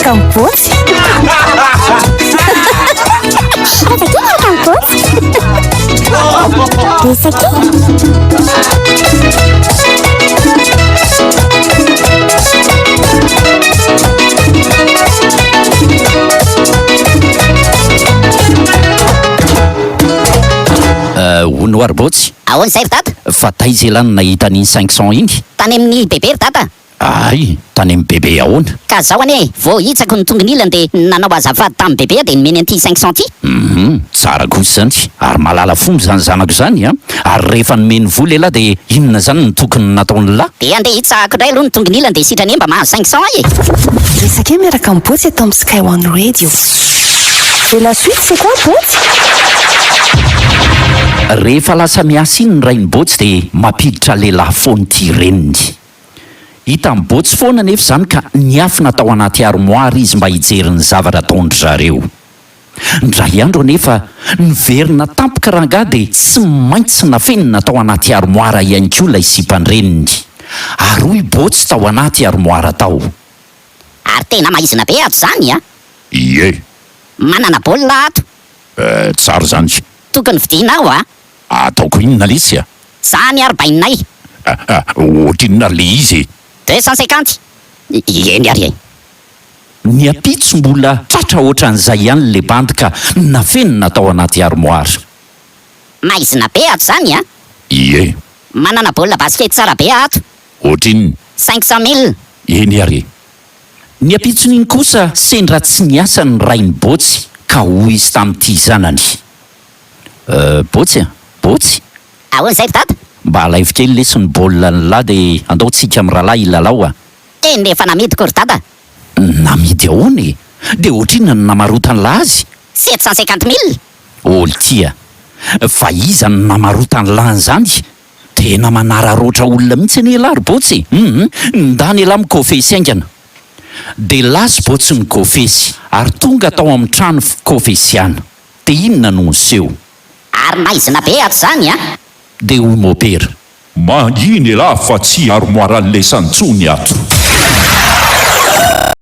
miaraka mibotsy. Afaka miaraka mibotsy. Resaka. Hono arybotsy. Ahoana zay ry tata? Fa taiza elany nahita an'iny 500 iny? Tany amin'ny bebe ry tata. Ay, tany amin'ny bebe ahoana? Ka zaho anie vao hitsako ny tongonilany dia nanao azafady tamin'ny bebe dia nomeny an'ity 500 ty. Tsara kosa zany, ary malala fomba zany zanako zany a. Ary rehefa nomeny vola elahy dia inona zany ny tokony nataony lahy? Dia andeha hitsahako indray aloha ny tongonilany dia sitrany mba mahazo 500 e. Resaka miaraka mibotsy atao amin'ny Sky One Radio. Et la suite, c'est quoi, botsy? Rehefa lasa miasa iny ny rainibotsy dia mampiditra lehilahy foana ty reniny. Hita mibotsy foana nefa zany ka niafina tao anaty armoara izy mba hijery ny zavatra ataondry zareo. Ndray andro nefa niverina tampoka rangahy dia tsy maintsy nafenina tao anaty armoara ihany koa ilay sipan-dreniny. Ary hoy botsy tao anaty armoara tao. Ary tena maizina be ato zany a. Ie. Manana baolina ato. Tsara zany. Tokony vidianao a. Ataoko inona lesy a? Zany ary bainay. Ohatrinona le izy. 250. Eny ary e. Ny apitso mbola tratra ohatran'izay ihany le bandy ka nafenina tao anaty armoara. Maizina be ato zany a. Ie. Manana baolina basket tsara be ato. Ohatrin'ny 500 000. eny ary. Ny apitson'iny kosa sendra tsy niasa ny rainy botsy ka hoy izy tamin'ity zanany. Botsy a? Botsy? Ahoana zay ry tata? Mba alaivo kely lesy ny baolina ny lahy dia andaontsika amin'ny rahalahy ilalao a. Eny rehefa namidiko ry tata. Namidy ahoana e? Dia ohatrinona ny namarotany lahy azy? 750 000. Olo tia. Fa iza ny namarotany lahy zany? Tena manararoatra olona mihitsy ny lahy ry botsy. Ndany lahy mikofesy aingana. Dia lasy botsy ny kofesy ary tonga tao amin'ny trano fikofesiana. Dia inona no niseho? Ary maizina be ato zany a. Dia hoy mopera. Manino lahy fa tsy armoara lesany tsony ato.